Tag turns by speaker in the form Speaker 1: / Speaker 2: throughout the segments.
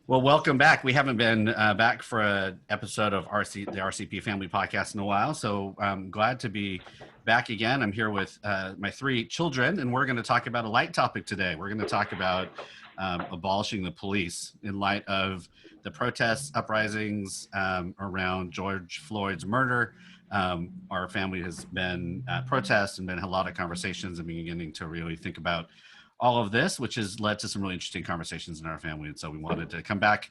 Speaker 1: Well, welcome back. We haven't been back for an episode of the RCP Family Podcast in a while, so I'm glad to be back again. I'm here with my three children, and we're going to talk about a light topic today. We're going to talk about abolishing the police in light of the protests, uprisings around George Floyd's murder. Our family has been at protests and been a lot of conversations and beginning to really think about all of this, which has led to some really interesting conversations in our family. And so we wanted to come back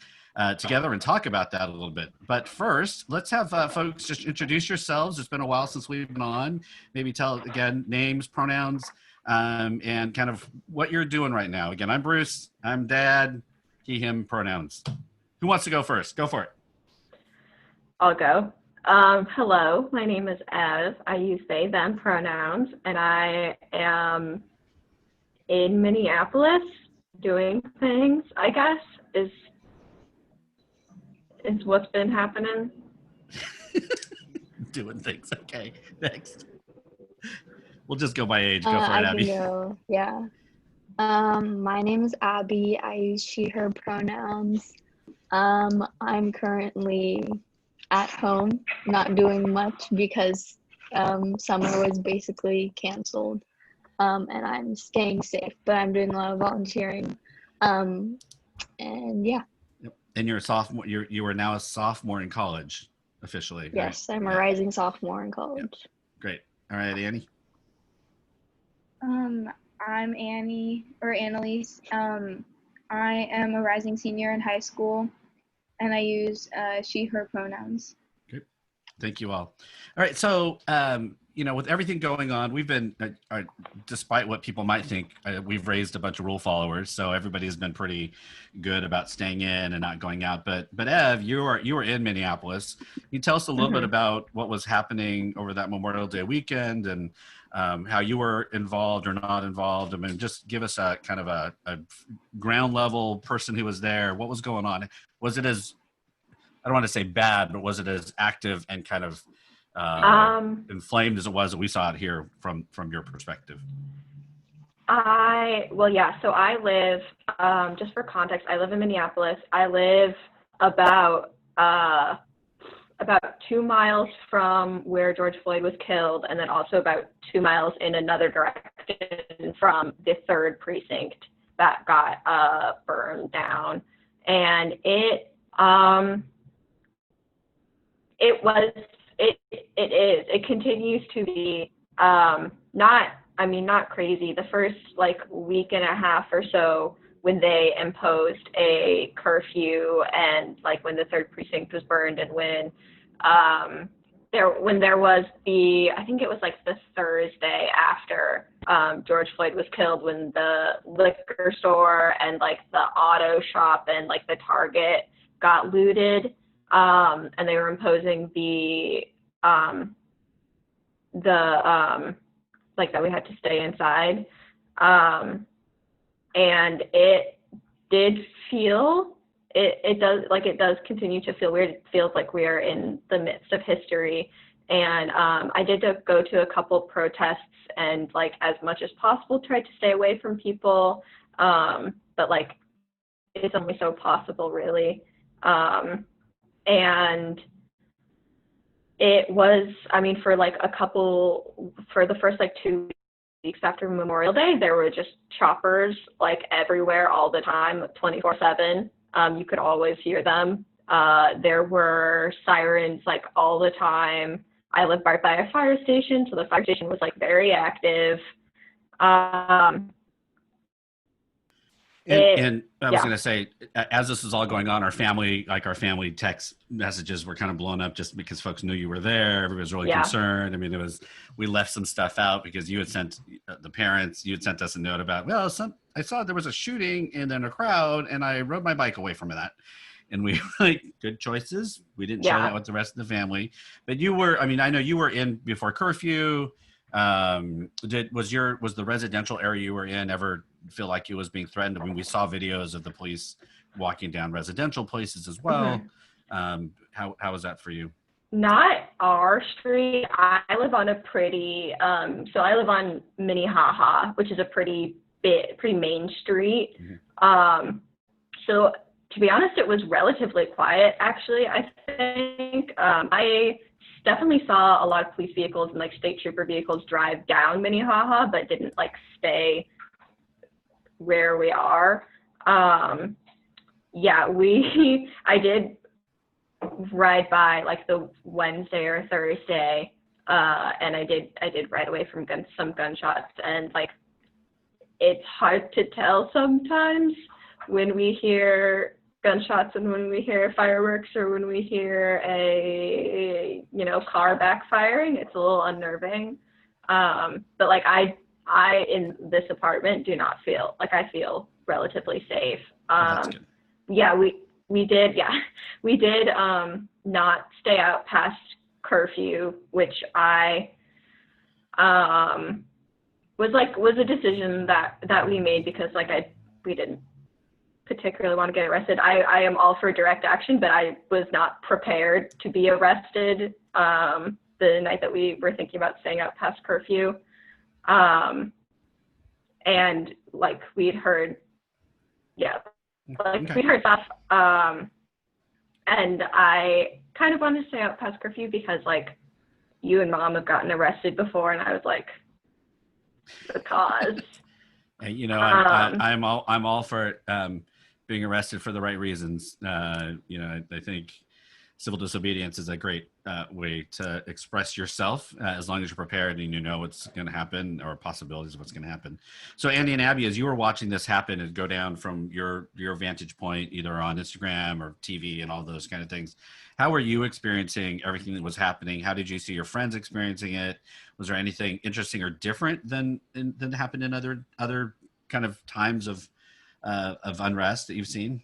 Speaker 1: together and talk about that a little bit. But first, let's have folks just introduce yourselves. It's been a while since we've been on. Maybe tell, again, names, pronouns, and kind of what you're doing right now. Again, I'm Bruce. I'm dad, he, him, pronouns. Who wants to go first? Go for it.
Speaker 2: I'll go. Hello, my name is Ev. I use they, them pronouns, and I am in Minneapolis doing things, I guess, is what's been happening.
Speaker 1: Doing things. Okay, next. We'll just go by age. Go for it, Abby.
Speaker 3: Yeah. My name is Abby. I use she, her pronouns. I'm currently at home, not doing much because summer was basically canceled. And I'm staying safe, but I'm doing a lot of volunteering. And yeah.
Speaker 1: Yep. And you're a sophomore. You are now a sophomore in college, officially.
Speaker 3: Yes,
Speaker 1: right?
Speaker 3: I'm a rising sophomore in college.
Speaker 1: Yep. Great. All right, Annie.
Speaker 4: I'm Annie or Analise. I am a rising senior in high school, and I use she, her pronouns.
Speaker 1: Great. Thank you all. All right. So, with everything going on, we've been, despite what people might think, we've raised a bunch of rule followers. So everybody's been pretty good about staying in and not going out. But Ev, you were in Minneapolis. Can you tell us a little bit about what was happening over that Memorial Day weekend and how you were involved or not involved? I mean, just give us a kind of a ground level person who was there. What was going on? Was it as, I don't want to say bad, but was it as active and kind of inflamed as it was that we saw it here from your perspective?
Speaker 2: So I live, just for context, I live in Minneapolis. I live about 2 miles from where George Floyd was killed, and then also about 2 miles in another direction from the 3rd precinct that got burned down. And it continues to be not crazy. The first week and a half or so when they imposed a curfew and when the 3rd precinct was burned and when there was I think it was the Thursday after George Floyd was killed, when the liquor store and the auto shop and the Target got looted. And they were imposing that we had to stay inside. And it did feel, it does continue to feel weird. It feels like we are in the midst of history. And I did go to a couple protests and as much as possible tried to stay away from people. But it's only so possible, really. And it was, for the first 2 weeks after Memorial Day, there were just choppers everywhere all the time, 24/7. You could always hear them. There were sirens all the time. I live right by a fire station, so the fire station was very active.
Speaker 1: And I was going to say, as this is all going on, our family text messages were kind of blown up just because folks knew you were there. Everybody was really concerned. I mean, we left some stuff out because you had sent the parents, you had sent us a note about, I saw there was a shooting and then a crowd and I rode my bike away from that. And we were good choices. We didn't share that with the rest of the family. But you were, I know you were in before curfew. Was the residential area you were in ever feel like it was being threatened? I mean, we saw videos of the police walking down residential places as well. Mm-hmm. How was that for you?
Speaker 2: Not our street. I live on a pretty, I live on Minnehaha, which is a pretty main street. Mm-hmm. So to be honest, it was relatively quiet, actually, I think. I definitely saw a lot of police vehicles and like state trooper vehicles drive down Minnehaha, but didn't like stay where we are. Yeah, I did ride by like the Wednesday or Thursday, and I did ride away from some gunshots, and like it's hard to tell sometimes when we hear gunshots and when we hear fireworks or when we hear a car backfiring. It's a little unnerving, but like I in this apartment do not feel like I feel relatively safe.
Speaker 1: That's good.
Speaker 2: Yeah, we did not stay out past curfew, which I was a decision that we made because like we didn't particularly want to get arrested. I am all for direct action, but I was not prepared to be arrested the night that we were thinking about staying out past curfew. And like we'd heard, we heard stuff. And I kind of wanted to stay out past curfew because like you and Mom have gotten arrested before, and I was like, because.
Speaker 1: I'm all for being arrested for the right reasons. I think civil disobedience is a great way to express yourself as long as you're prepared and you know what's going to happen or possibilities of what's going to happen. So Andy and Abby, as you were watching this happen and go down from your vantage point, either on Instagram or TV and all those kind of things, how were you experiencing everything that was happening? How did you see your friends experiencing it? Was there anything interesting or different than happened in other kind of times of unrest that you've seen?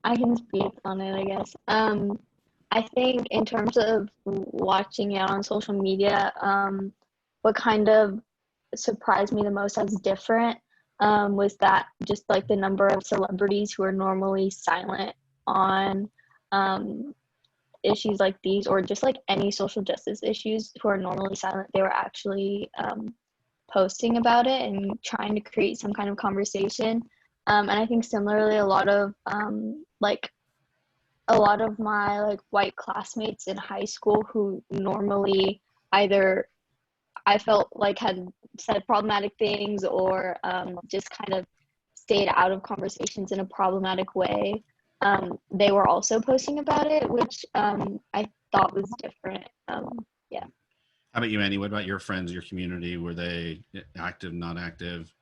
Speaker 3: I can speak on it, I guess. I think in terms of watching it on social media, what kind of surprised me the most as different was that just like the number of celebrities who are normally silent on issues like these, or just like any social justice issues, who are normally silent, they were actually posting about it and trying to create some kind of conversation. And I think similarly, a lot of my like white classmates in high school who normally either I felt like had said problematic things or just kind of stayed out of conversations in a problematic way, they were also posting about it, which I thought was different. Yeah.
Speaker 1: How about you, Annie? What about your friends, your community? Were they active, not active?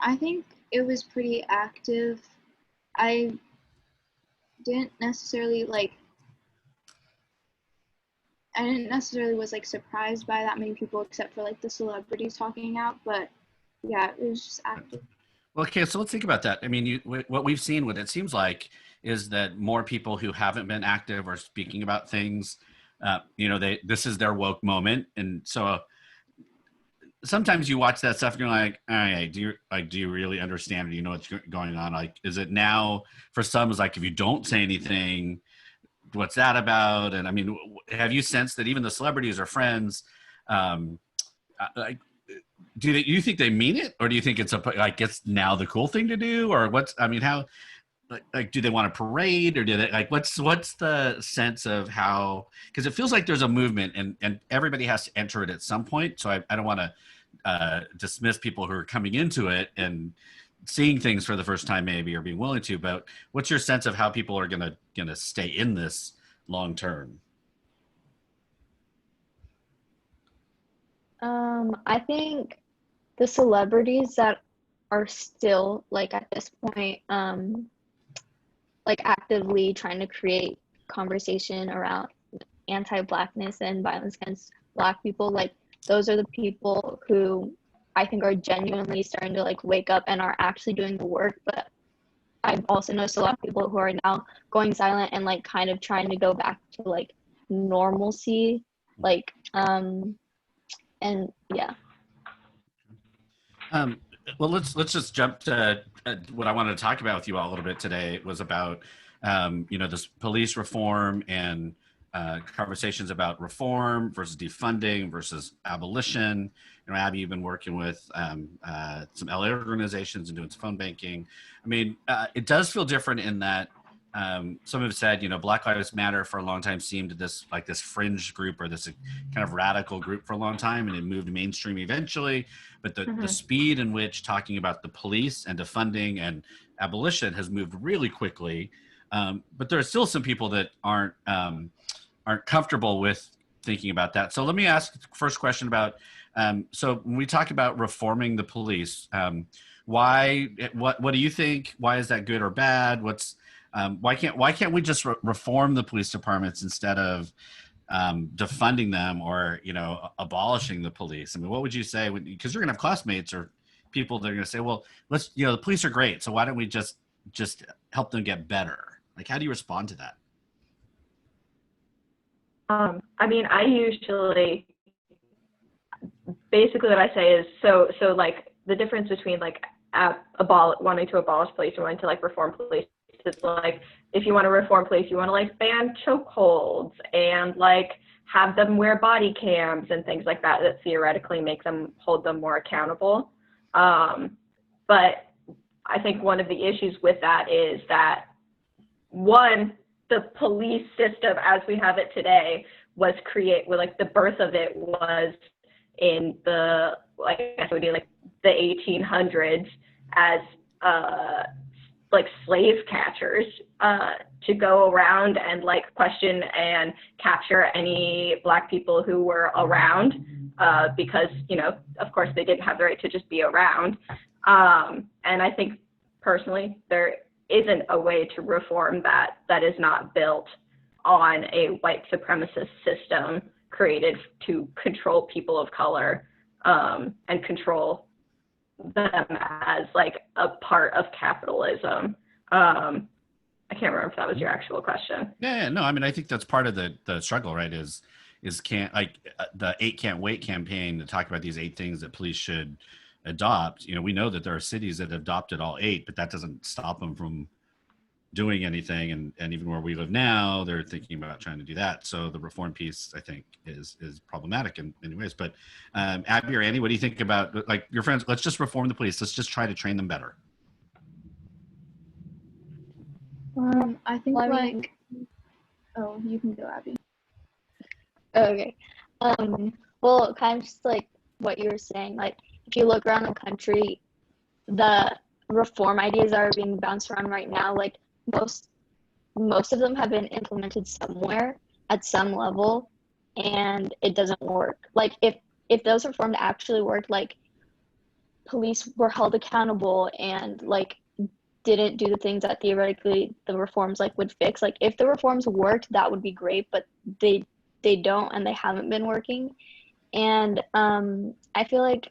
Speaker 4: I think it was pretty active. I didn't necessarily was like surprised by that many people except for like the celebrities talking out, but yeah, it was just active.
Speaker 1: Well, okay, so let's think about that. I mean, what we've seen, what it seems like, is that more people who haven't been active are speaking about things. This is their woke moment, and so sometimes you watch that stuff and you're like, all right, do you really understand or do you know what's going on? Like, is it now for some, it's like, if you don't say anything, what's that about? And I mean, have you sensed that even the celebrities or friends, like, do you think they mean it, or do you think it's it's now the cool thing to do, or how, like, do they want a parade, or do they what's the sense of how, because it feels like there's a movement and everybody has to enter it at some point. So I don't want to dismiss people who are coming into it and seeing things for the first time maybe, or being willing to, but what's your sense of how people are gonna stay in this long term?
Speaker 3: I think the celebrities that are still like at this point like actively trying to create conversation around anti-Blackness and violence against Black people, like those are the people who I think are genuinely starting to like wake up and are actually doing the work. But I've also noticed a lot of people who are now going silent and like kind of trying to go back to like normalcy, like and yeah.
Speaker 1: Well, let's just jump to what I wanted to talk about with you all a little bit today. Was about this police reform and conversations about reform versus defunding versus abolition. You know, Abby, you've been working with some LA organizations and doing some phone banking. I mean, it does feel different in that some have said, you know, Black Lives Matter for a long time seemed this fringe group or this kind of radical group for a long time, and it moved mainstream eventually. But the speed in which talking about the police and defunding and abolition has moved really quickly. But there are still some people that aren't comfortable with thinking about that. So let me ask the first question about, so when we talk about reforming the police, what do you think? Why is that good or bad? Why can't we just reform the police departments instead of defunding them or, you know, abolishing the police? I mean, what would you say? Because you're gonna have classmates or people that are gonna say, well, the police are great, so why don't we just help them get better? Like, how do you respond to that?
Speaker 2: I mean, I usually, basically what I say is, so like the difference between like wanting to abolish police and wanting to like reform police, it's like, if you want to reform police, you want to like ban chokeholds and like have them wear body cams and things like that theoretically hold them more accountable. But I think one of the issues with that is that, one, the police system as we have it today was the birth of it was in the, like, I guess it would be like the 1800s as like slave catchers to go around and like question and capture any Black people who were around because, you know, of course they didn't have the right to just be around. And I think personally there isn't a way to reform that is not built on a white supremacist system created to control people of color and control them as like a part of capitalism. I can't remember if that was your actual question.
Speaker 1: Yeah, no, I mean, I think that's part of the struggle, right? Is the 8 Can't Wait campaign to talk about these 8 things that police should adopt. You know, we know that there are cities that have adopted all 8, but that doesn't stop them from doing anything. And even where we live now, they're thinking about trying to do that. So the reform piece, I think, is problematic in many ways. But Abby or Annie, what do you think about, like, your friends? Let's just reform the police. Let's just try to train them better.
Speaker 4: I think oh, you can go, Abby.
Speaker 3: Okay. Well, kind of just like what you were saying, like if you look around the country, the reform ideas that are being bounced around right now, like most of them have been implemented somewhere at some level, and it doesn't work. Like if those reforms actually worked, like police were held accountable and like didn't do the things that theoretically the reforms like would fix. Like if the reforms worked, that would be great, but they don't, and they haven't been working. And I feel like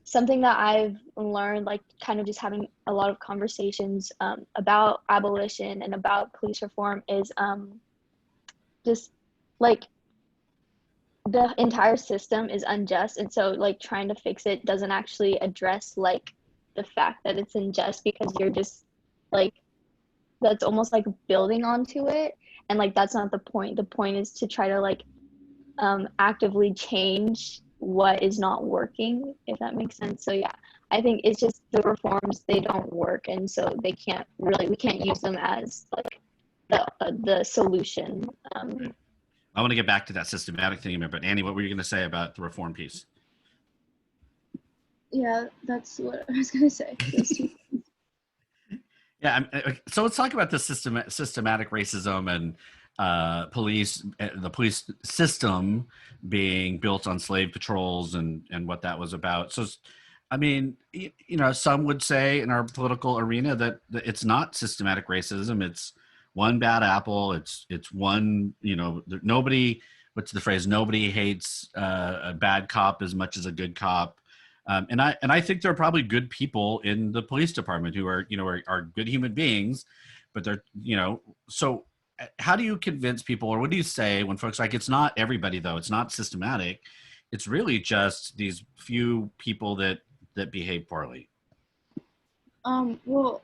Speaker 3: something that I've learned, like kind of just having a lot of conversations about abolition and about police reform, is just like the entire system is unjust, and so like trying to fix it doesn't actually address like the fact that it's unjust, because you're just like, that's almost like building onto it, and like that's not the point. The point is to try to like actively change what is not working, if that makes sense. So yeah, I think it's just the reforms, they don't work, and so we can't use them as like the solution.
Speaker 1: I want to get back to that systematic thing, but Annie, what were you going to say about the reform piece?
Speaker 4: Yeah, that's what I was going to say.
Speaker 1: Yeah, so let's talk about the systematic racism and the police system being built on slave patrols and what that was about. So, I mean, you know, some would say in our political arena that it's not systematic racism. It's one bad apple. It's one, you know, nobody, what's the phrase? Nobody hates a bad cop as much as a good cop. And I think there are probably good people in the police department who are, you know, are good human beings, but they're, you know, so how do you convince people, or what do you say when folks like, it's not everybody though, it's not systematic, it's really just these few people that behave poorly?
Speaker 4: Well,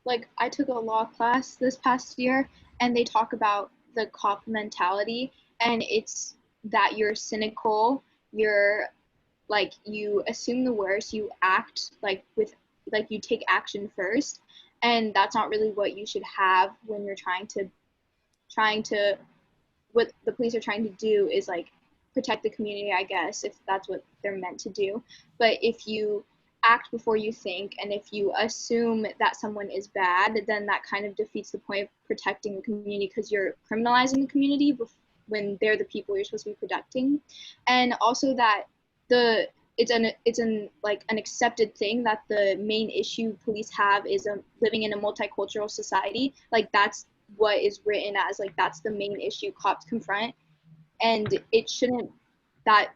Speaker 4: like I took a law class this past year, and they talk about the cop mentality, and it's that you're cynical, you're like, you assume the worst, you act like you take action first, and that's not really what you should have when you're trying to what the police are trying to do is like protect the community, I guess, if that's what they're meant to do. But if you act before you think, and if you assume that someone is bad, then that kind of defeats the point of protecting the community, because you're criminalizing the community when they're the people you're supposed to be protecting. And also that it's an accepted thing that the main issue police have is living in a multicultural society. Like, that's what is written as, like, that's the main issue cops confront, and that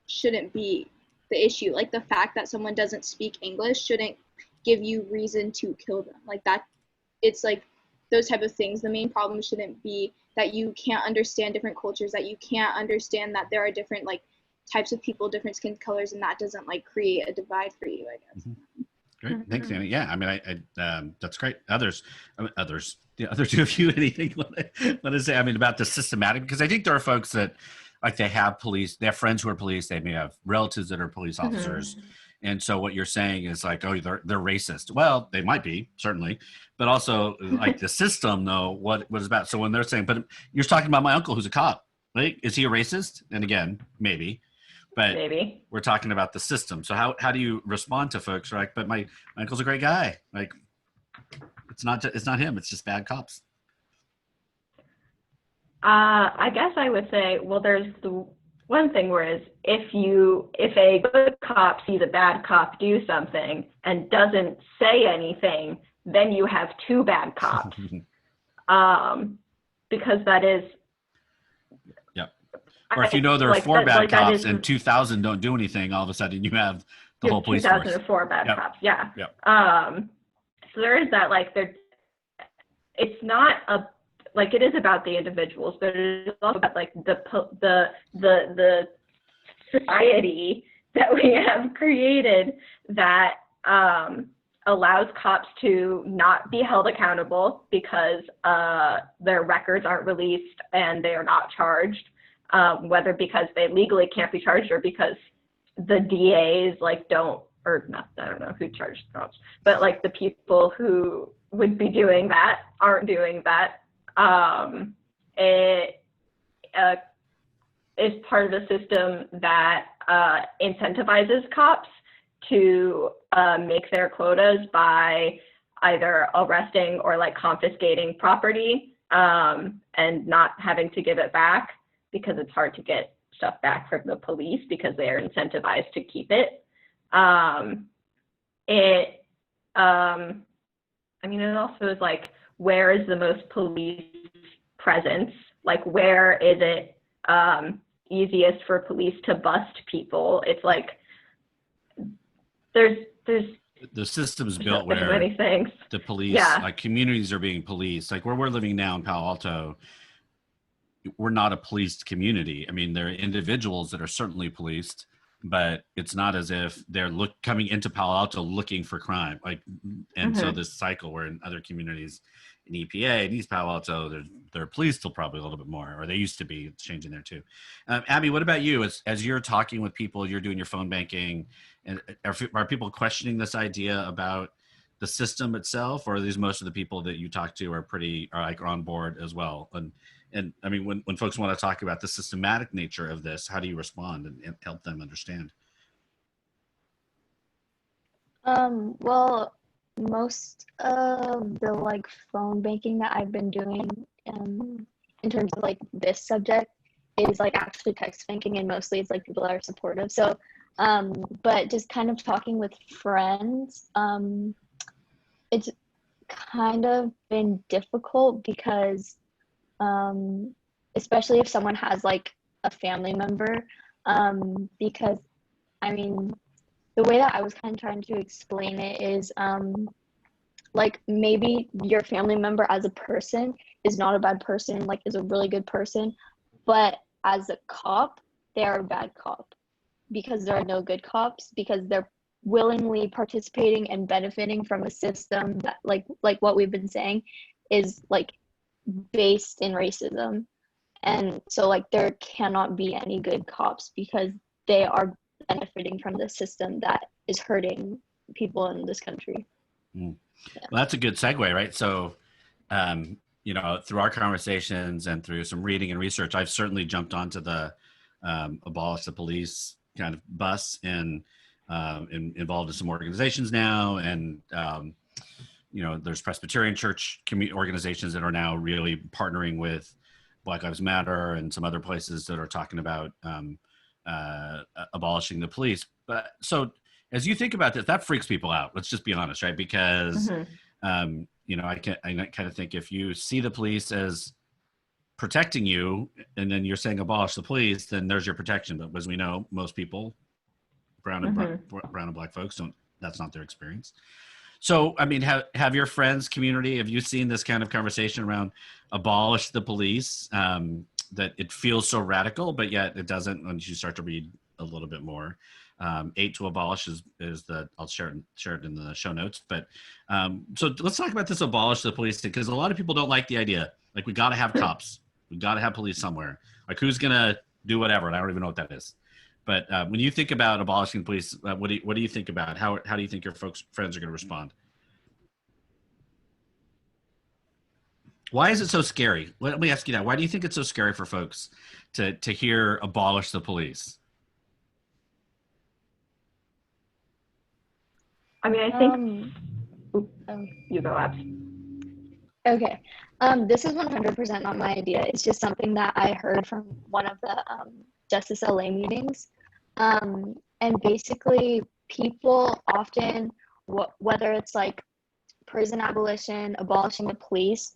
Speaker 4: shouldn't be the issue. Like, the fact that someone doesn't speak English shouldn't give you reason to kill them. Like, that, it's like those type of things. The main problem shouldn't be that you can't understand different cultures, that you can't understand that there are different like types of people, different skin colors, and that doesn't like create a divide for you, I guess.
Speaker 1: Mm-hmm. Great, thanks, Annie. Yeah, I mean, I that's great. The other two of you, anything want to say? I mean, about the systematic, because I think there are folks that like they have friends who are police, they may have relatives that are police officers. Mm-hmm. And so what you're saying is like, oh, they're racist. Well, they might be, certainly, but also like the system, though, what is about. So when they're saying, but you're talking about my uncle who's a cop, right? Is he a racist? And again, maybe, but maybe we're talking about the system. So how do you respond to folks like, but my uncle's a great guy. Like, it's not him. It's just bad cops.
Speaker 2: I guess I would say, well, there's the one thing where is if a good cop sees a bad cop do something and doesn't say anything, then you have two bad cops. Because that is.
Speaker 1: Yeah. Or if you know there are four bad cops and 2,000 don't do anything, all of a sudden you have the whole police force.
Speaker 2: 2,004 bad cops. Yeah.
Speaker 1: Yep.
Speaker 2: So there is that, like, it's not like, it is about the individuals, but it is also about like the society that we have created that allows cops to not be held accountable because their records aren't released and they are not charged, whether because they legally can't be charged or because the DAs like don't, or not, I don't know who charged cops, but like the people who would be doing that aren't doing that. It is part of a system that incentivizes cops to make their quotas by either arresting or like confiscating property and not having to give it back, because it's hard to get stuff back from the police because they are incentivized to keep it. It also is like, where is the most police presence? Like, where is it easiest for police to bust people? It's like there's
Speaker 1: the system's built where
Speaker 2: many things.
Speaker 1: The police, like communities are being policed. Like where we're living now in Palo Alto, we're not a policed community. I mean, there are individuals that are certainly policed, but it's not as if they're coming into Palo Alto looking for crime. Like, and so this cycle where in other communities, in EPA, in East Palo Alto, they're policed still probably a little bit more, or they used to be. It's changing there too. Abby, what about you? As you're talking with people, you're doing your phone banking, and are people questioning this idea about the system itself, or are these most of the people that you talk to are on board as well? And I mean, when folks want to talk about the systematic nature of this, how do you respond and help them understand?
Speaker 3: Well, most of the like phone banking that I've been doing in terms of like this subject is like actually text banking, and mostly it's like people that are supportive. So, but just kind of talking with friends, it's kind of been difficult because especially if someone has like a family member, because I mean, the way that I was kind of trying to explain it is like maybe your family member as a person is not a bad person, like is a really good person, but as a cop, they are a bad cop because there are no good cops, because they're willingly participating and benefiting from a system that like what we've been saying is like based in racism. And so like there cannot be any good cops because they are benefiting from the system that is hurting people in this country.
Speaker 1: Well, that's a good segue, right? So, you know, through our conversations and through some reading and research, I've certainly jumped onto the abolish the police kind of bus and involved in some organizations now. And, you know, there's Presbyterian church organizations that are now really partnering with Black Lives Matter and some other places that are talking about abolishing the police. But so as you think about this, that freaks people out. Let's just be honest, right? Because, you know, I kind of think if you see the police as protecting you and then you're saying abolish the police, then there's your protection. But as we know, most people, brown and black folks, don't, that's not their experience. So, I mean, have your friends, community, have you seen this kind of conversation around abolish the police, that it feels so radical, but yet it doesn't once you start to read a little bit more? 8 to abolish is the, I'll share it in the show notes. But so let's talk about this abolish the police thing, because a lot of people don't like the idea. Like, we got to have cops. We got to have police somewhere. Like, who's going to do whatever? And I don't even know what that is. But when you think about abolishing police, what do you think about? How do you think your friends are going to respond? Why is it so scary? Let me ask you that. Why do you think it's so scary for folks to hear abolish the police?
Speaker 2: I mean, I think you go, Abs.
Speaker 3: Okay. This is 100% not my idea. It's just something that I heard from one of the Justice LA meetings. And basically, people often, whether it's like prison abolition, abolishing the police,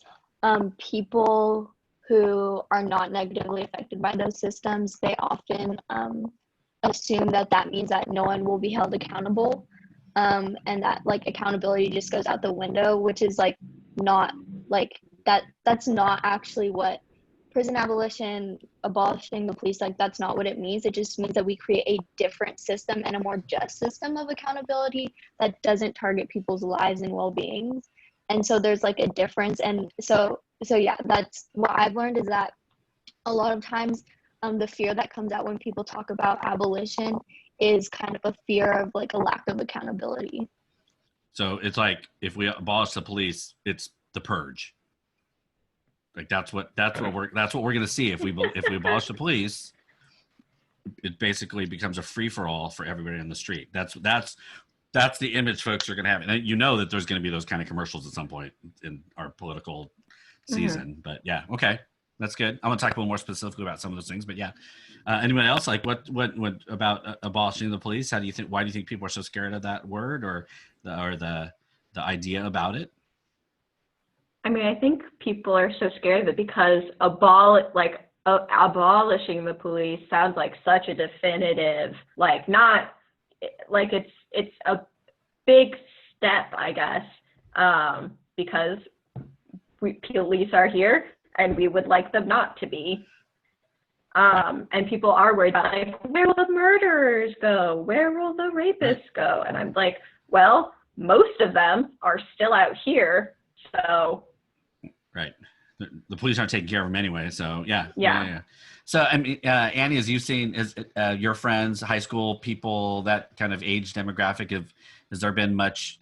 Speaker 3: people who are not negatively affected by those systems, they often assume that means that no one will be held accountable, and that like accountability just goes out the window, which is like not like that's not actually what prison abolition, abolishing the police, like that's not what it means. It just means that we create a different system and a more just system of accountability that doesn't target people's lives and well-being. And so there's like a difference. And so yeah, that's what I've learned, is that a lot of times the fear that comes out when people talk about abolition is kind of a fear of like a lack of accountability.
Speaker 1: So it's like, if we abolish the police, it's the purge. Like that's what we're going to see if we abolish the police. It basically becomes a free for all for everybody in the street. That's the image folks are going to have, and you know that there's going to be those kind of commercials at some point in our political season. But yeah, okay, that's good. I'm going to talk a little more specifically about some of those things. But yeah, anyone else, like what about abolishing the police? Why do you think people are so scared of that word or the idea about it?
Speaker 2: I mean, I think people are so scared of it because abolishing the police sounds like such a definitive, like not like it's a big step, I guess, because police are here and we would like them not to be. And people are worried about, like, where will the murderers go? Where will the rapists go? And I'm like, well, most of them are still out here, so.
Speaker 1: Right. The police aren't taking care of them anyway. So yeah. So I mean, Annie, as you've seen, your friends, high school people, that kind of age demographic, has there been much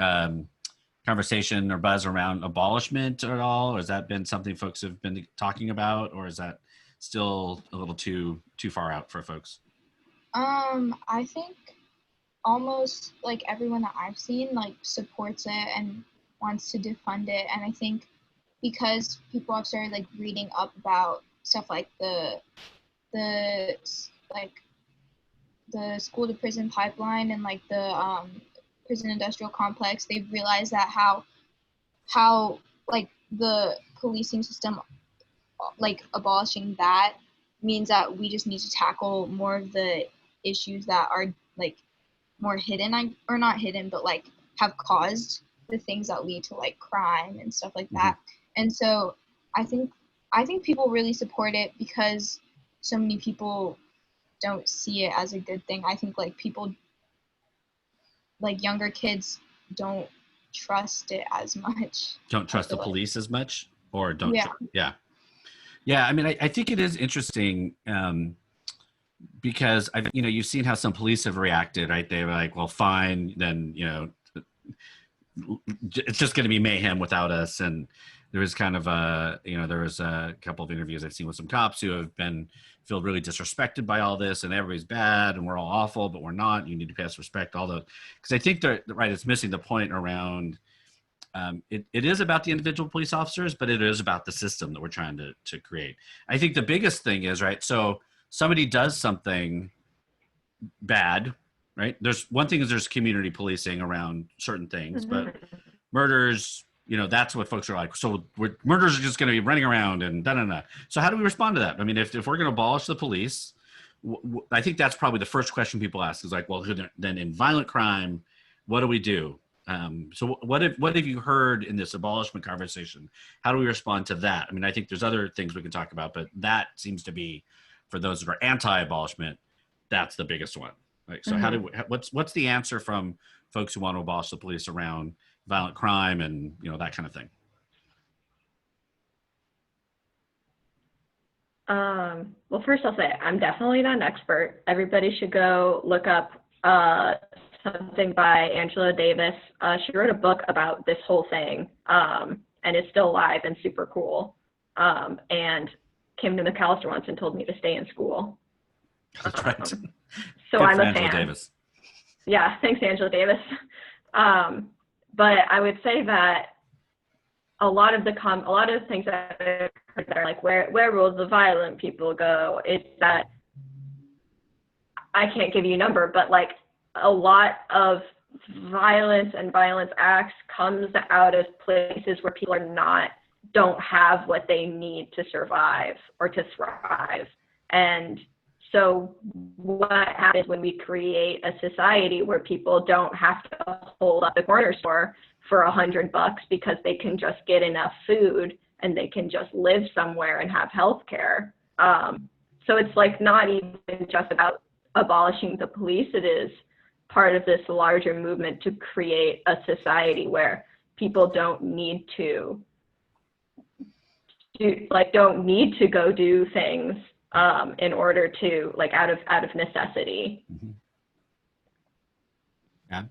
Speaker 1: conversation or buzz around abolishment at all? Or has that been something folks have been talking about, or is that still a little too far out for folks?
Speaker 4: I think almost like everyone that I've seen like supports it and wants to defund it, and I think because people have started like reading up about stuff like the school to prison pipeline and like the prison industrial complex, they've realized that how like the policing system, like abolishing that means that we just need to tackle more of the issues that are like more hidden, or not hidden, but like have caused the things that lead to like crime and stuff like that. And so I think people really support it because so many people don't see it as a good thing. I think like people, like younger kids, don't trust it as much.
Speaker 1: Don't trust the police as much? or don't.
Speaker 4: Yeah.
Speaker 1: Yeah. I mean, I think it is interesting because you've seen how some police have reacted, right? They were like, well, fine, then, it's just going to be mayhem without us. And there was kind of there was a couple of interviews I've seen with some cops who have feel really disrespected by all this, and everybody's bad and we're all awful, but we're not. You need to pay us respect. Because I think it's missing the point around it is about the individual police officers, but it is about the system that we're trying to create. I think the biggest thing is, right, so somebody does something bad, right? There's community policing around certain things, but murders, that's what folks are like. So murders are just going to be running around and da-da-da. So how do we respond to that? I mean, if we're going to abolish the police, I think that's probably the first question people ask is like, well, then in violent crime, what do we do? So what have you heard in this abolishment conversation? How do we respond to that? I mean, I think there's other things we can talk about, but that seems to be, for those that are anti-abolishment, that's the biggest one. Like, so what's the answer from folks who want to abolish the police around violent crime and that kind of thing?
Speaker 2: Well, first I'll say I'm definitely not an expert. Everybody should go look up something by Angela Davis. She wrote a book about this whole thing, and it's still live and super cool. And came to McAllister once and told me to stay in school.
Speaker 1: That's right.
Speaker 2: So
Speaker 1: good
Speaker 2: I'm
Speaker 1: for
Speaker 2: a
Speaker 1: Angela
Speaker 2: fan.
Speaker 1: Davis.
Speaker 2: Yeah, thanks, Angela Davis. But I would say that a lot of the things that are like, where will the violent people go? Is that I can't give you a number, but like a lot of violence and violence acts comes out of places where people don't have what they need to survive or to thrive. And so what happens when we create a society where people don't have to hold up the corner store for $100 because they can just get enough food and they can just live somewhere and have health care? So it's like not even just about abolishing the police. It is part of this larger movement to create a society where people don't need to go do things in order to, like, out of necessity.
Speaker 1: Mm-hmm. Yeah.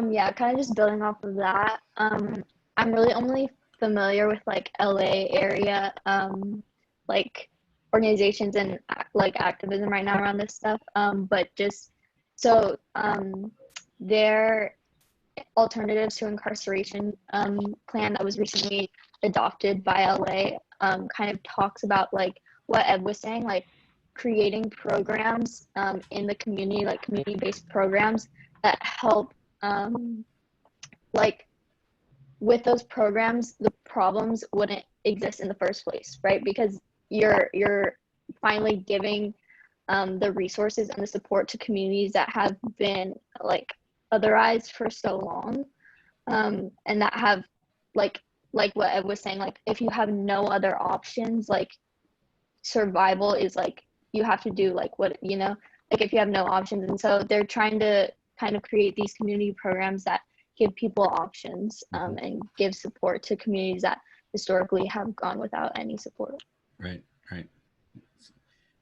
Speaker 3: Yeah, kind of just building off of that. I'm really only familiar with like LA area like organizations and like activism right now around this stuff. But just so their alternatives to incarceration plan that was recently adopted by LA kind of talks about like what Ed was saying, like creating programs in the community, like community-based programs that help like with those programs, the problems wouldn't exist in the first place, right? Because you're finally giving the resources and the support to communities that have been like otherized for so long, and that have like what Ed was saying, like if you have no other options, like survival is like you have to do like what like if you have no options. And so they're trying to kind of create these community programs that give people options and give support to communities that historically have gone without any support.
Speaker 1: Right.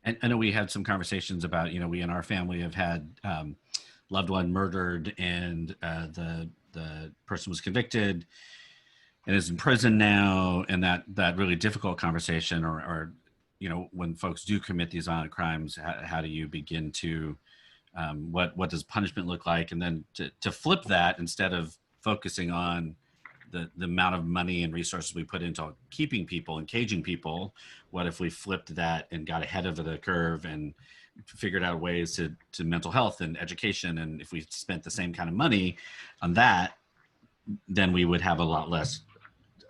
Speaker 1: And I know we had some conversations about, we in our family have had loved one murdered, and the person was convicted and is in prison now. And that really difficult conversation, or when folks do commit these violent crimes, how do you begin to, what does punishment look like? And then to flip that, instead of focusing on the amount of money and resources we put into keeping people and caging people, what if we flipped that and got ahead of the curve and figured out ways to mental health and education? And if we spent the same kind of money on that, then we would have a lot less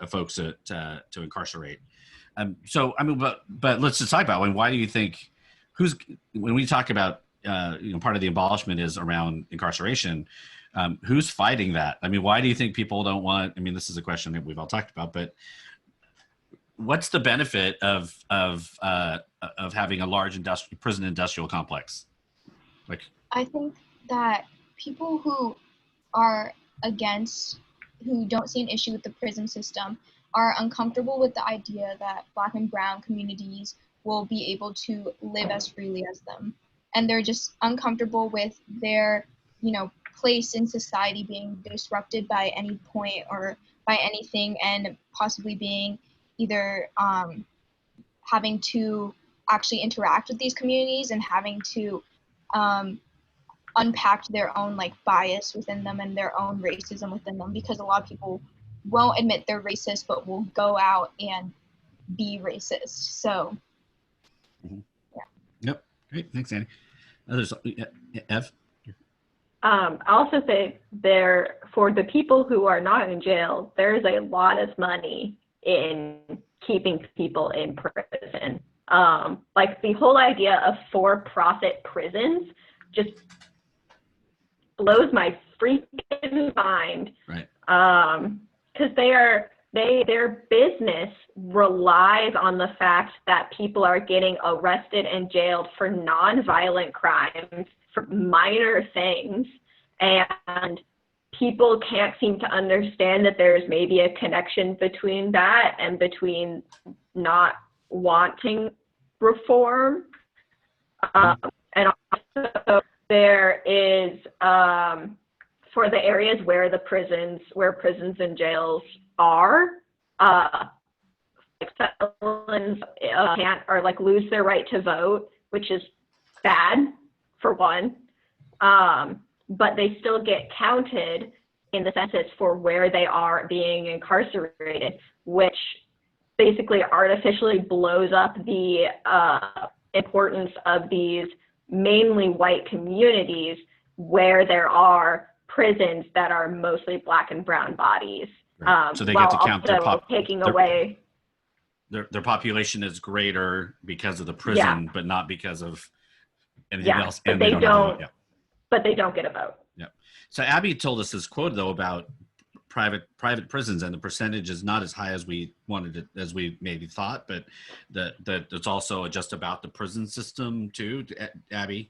Speaker 1: folks to incarcerate. So, I mean, but let's just talk about, why do you think, when we talk about, part of the abolishment is around incarceration, who's fighting that? I mean, why do you think people don't want, this is a question that we've all talked about, but what's the benefit of having a large prison industrial complex? Like,
Speaker 4: I think that people who are who don't see an issue with the prison system are uncomfortable with the idea that Black and brown communities will be able to live as freely as them. And they're just uncomfortable with their, place in society being disrupted by any point or by anything, and possibly being either having to actually interact with these communities and having to unpack their own bias within them and their own racism within them, because a lot of people won't admit they're racist but will go out and be racist. So yeah.
Speaker 1: Yep. Great. Thanks, Annie. Others, Ev?
Speaker 2: I'll also say for the people who are not in jail, there's a lot of money in keeping people in prison. The whole idea of for-profit prisons just blows my freaking mind.
Speaker 1: Right.
Speaker 2: Because their business relies on the fact that people are getting arrested and jailed for non-violent crimes, for minor things, and people can't seem to understand that there's maybe a connection between that and between not wanting reform. And also there is, for the areas where prisons and jails are, felons can't or lose their right to vote, which is bad for one. But they still get counted in the census for where they are being incarcerated, which basically artificially blows up the importance of these mainly white communities where there are prisons that are mostly Black and brown bodies.
Speaker 1: Right. So they get to count their population is greater because of the prison, but not because of anything else.
Speaker 2: And they don't. But they don't get a vote.
Speaker 1: Yeah. So Abby told us this quote though about private prisons, and the percentage is not as high as we as we maybe thought, but that it's also just about the prison system too. Abby,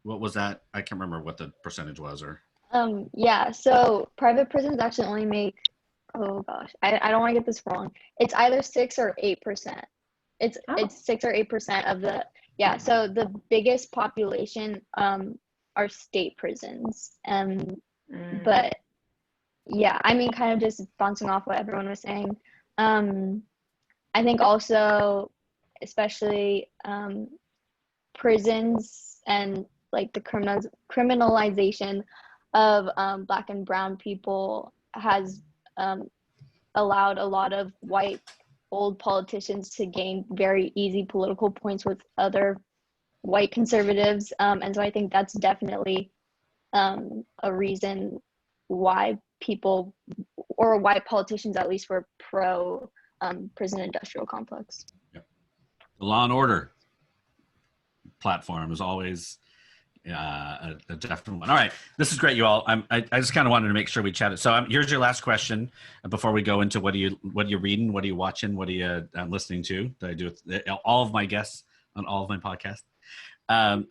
Speaker 1: what was that? I can't remember what the percentage was.
Speaker 3: So private prisons actually only make, oh gosh, I don't want to get this wrong. It's either 6 or 8%. It's 6 or 8% of the, so the biggest population are state prisons. But kind of just bouncing off what everyone was saying. I think also, especially prisons and the criminalization of Black and brown people has allowed a lot of white old politicians to gain very easy political points with other white conservatives. And so I think that's definitely a reason why people, or white politicians at least, were pro prison industrial complex.
Speaker 1: Yep. The Law and Order platform is always a definite one. All right, this is great, you all. I just kind of wanted to make sure we chatted. So here's your last question before we go into what are you reading, what are you watching, what are you listening to? That I do with all of my guests on all of my podcasts.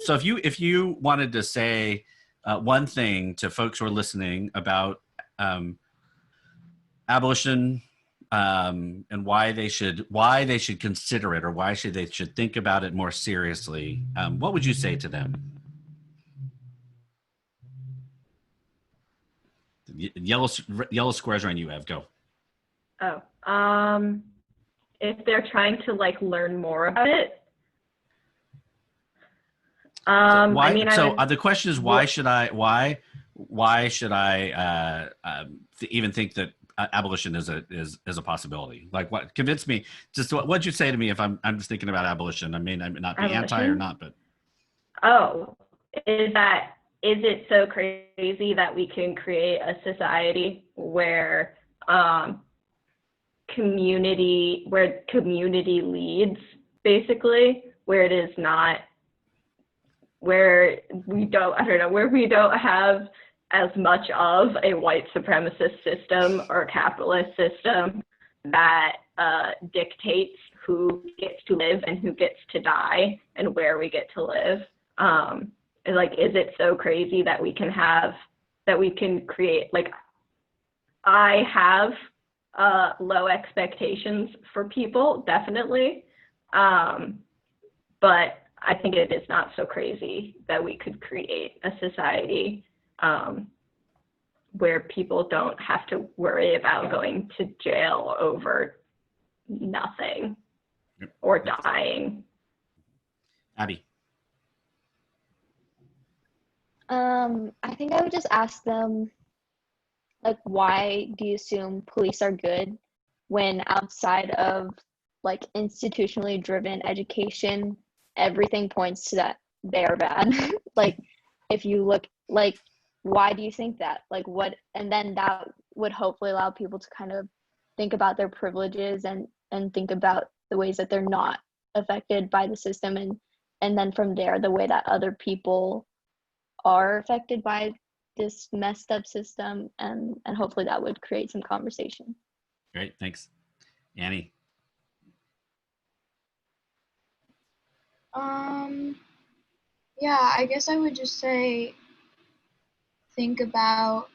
Speaker 1: So if you wanted to say one thing to folks who are listening about abolition and why they should consider it, or why they should think about it more seriously, what would you say to them? Yellow squares are on you, Ev. Go.
Speaker 2: If they're trying to learn more about it. The question is, why should I even think that abolition is a possibility? What convinced me? Just what'd you say to me if I'm just thinking about abolition? I mean, I'm not be anti or not, but is it so crazy that we can create a society where community leads, basically, where it is not, where we don't have as much of a white supremacist system or capitalist system that dictates who gets to live and who gets to die and where we get to live. Is it so crazy that we can create, I have low expectations for people, definitely. But I think it is not so crazy that we could create a society where people don't have to worry about going to jail over nothing or dying.
Speaker 1: Abby.
Speaker 3: I think I would just ask them, like, why do you assume police are good when outside of like institutionally driven education, everything points to that they are bad. Like, if you look, like, why do you think that? Like, what? And then that would hopefully allow people to kind of think about their privileges and think about the ways that they're not affected by the system, and then from there, the way that other people are affected by this messed up system, and hopefully that would create some conversation.
Speaker 1: Great, thanks. Annie.
Speaker 4: Yeah, I guess I would just say think about,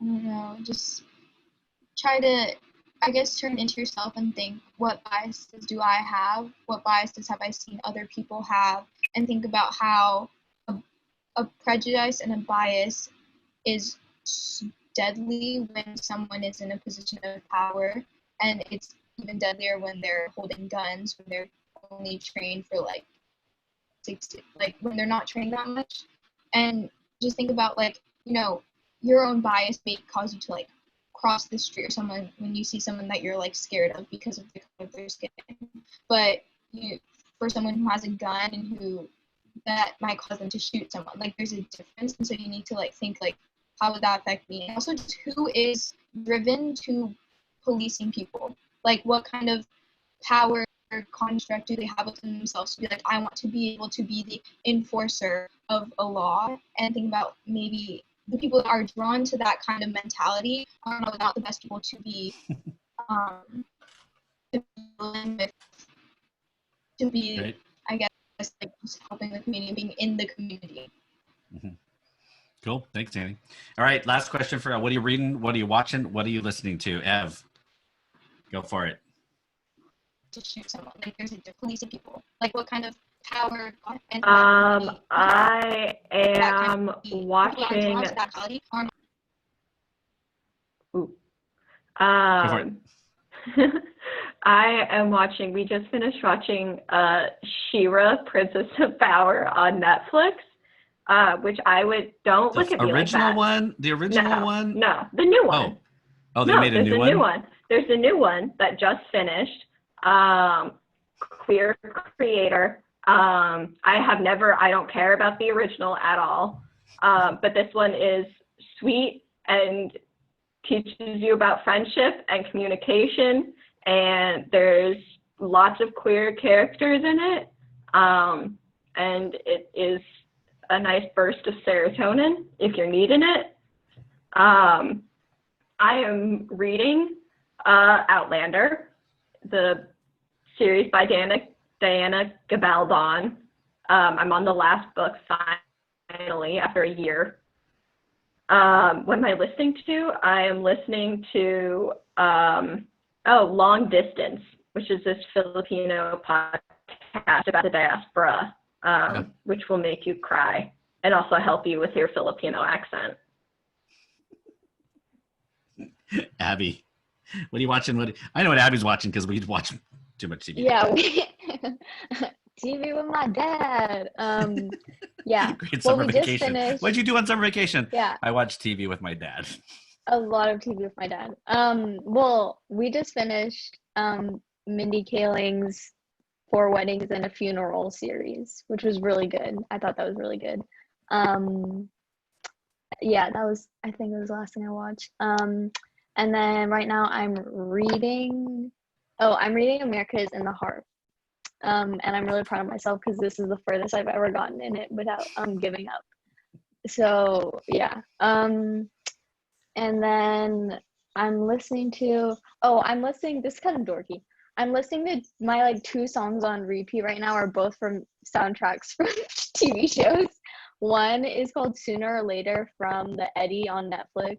Speaker 4: I don't know, just try to, I guess, turn into yourself and think, what biases do I have? What biases have I seen other people have? And think about how a prejudice and a bias is deadly when someone is in a position of power, and it's even deadlier when they're holding guns, when they're only trained for like 60, like when they're not trained that much. And just think about, like, you know, your own bias may cause you to like cross the street or someone when you see someone that you're like scared of because of the color of their skin. But for someone who has a gun and who that might cause them to shoot someone, like there's a difference. And so you need to like think, like, how would that affect me? And also just who is driven to policing people? Like, what kind of power or construct do they have within themselves to be like, I want to be able to be the enforcer of a law? And think about able the people that are drawn to that kind of mentality are not the best people to be
Speaker 1: Great.
Speaker 4: I guess, like, just helping the community, being in the community.
Speaker 1: Mm-hmm. Cool. Thanks, Annie. All right. Last question for what are you reading? What are you watching? What are you listening to? Ev, go for it.
Speaker 4: To shoot someone, like there's a policing people. Like, what kind of power? And
Speaker 2: I am watching.
Speaker 1: Go for it.
Speaker 2: I am watching. We just finished watching She-Ra, Princess of Power on Netflix. Which I would, don't look at me like that.
Speaker 1: Original one? The original one?
Speaker 2: No, the new one.
Speaker 1: Oh, they made a new one?
Speaker 2: There's a new one that just finished. Queer creator. I don't care about the original at all. But this one is sweet and teaches you about friendship and communication. And there's lots of queer characters in it. And it is a nice burst of serotonin if you're needing it. I am reading Outlander, the series by Diana Gabaldon. I'm on the last book finally after a year. What am I listening to? I am listening to Long Distance, which is this Filipino podcast about the diaspora. Which will make you cry and also help you with your Filipino accent.
Speaker 1: Abby, what are you watching? I know what Abby's watching because we watch too much TV.
Speaker 3: Yeah, TV with my dad. Yeah.
Speaker 1: Great summer vacation.
Speaker 3: Finished...
Speaker 1: What'd you do on summer vacation?
Speaker 3: Yeah.
Speaker 1: I watched TV with my dad.
Speaker 3: A lot of TV with my dad. Well, we just finished Mindy Kaling's 4 Weddings and a Funeral series, which was really good. I thought that was really good. Yeah, I think it was the last thing I watched. And then right now I'm reading America is in the Heart. And I'm really proud of myself because this is the furthest I've ever gotten in it without giving up. So yeah. And then I'm listening, this is kind of dorky. I'm listening to my like 2 songs on repeat right now are both from soundtracks from TV shows. One is called Sooner or Later from the Eddie on Netflix.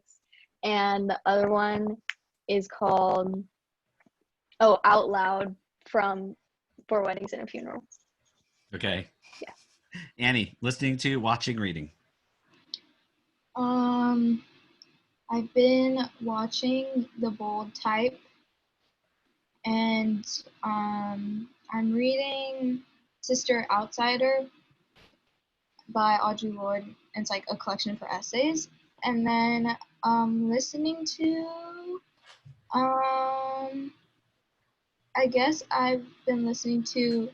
Speaker 3: and the other one is called Out Loud from For Weddings and a Funeral.
Speaker 1: Okay.
Speaker 3: Yeah.
Speaker 1: Annie, listening to, watching, reading.
Speaker 4: I've been watching The Bold Type, and I'm reading Sister Outsider by Audre Lorde, and it's like a collection of her essays. And then listening to, I guess I've been listening to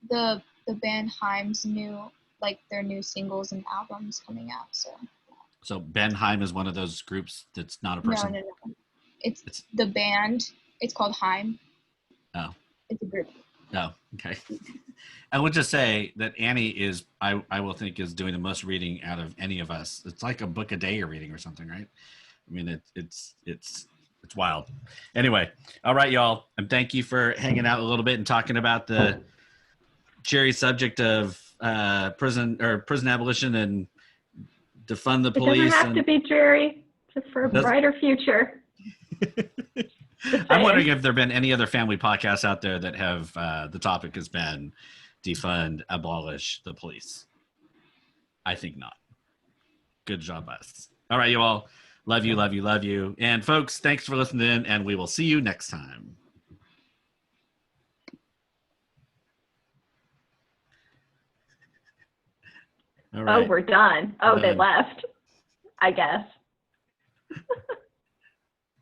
Speaker 4: the band Haim's their new singles and albums coming out.
Speaker 1: So Ben Heim is one of those groups that's not a person?
Speaker 4: No. It's the band. It's called Haim.
Speaker 1: Oh.
Speaker 4: It's a group.
Speaker 1: Oh, okay. I would just say that Annie is, I will think, is doing the most reading out of any of us. It's like a book a day you're reading or something, right? I mean, it's wild. Anyway, all right, y'all. And thank you for hanging out a little bit and talking about the cherry subject of prison abolition and defund the police.
Speaker 2: It doesn't have to be dreary, just for a brighter future.
Speaker 1: I'm wondering if there have been any other family podcasts out there that have the topic has been defund, abolish the police. I think not. Good job, us. All right, you all. Love you, love you, love you. And folks, thanks for listening, and we will see you next time. All right.
Speaker 2: Oh, we're done. Oh,
Speaker 1: We're
Speaker 2: they
Speaker 1: done.
Speaker 2: left, I guess.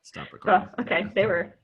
Speaker 1: Stop recording.
Speaker 2: Oh, okay, they were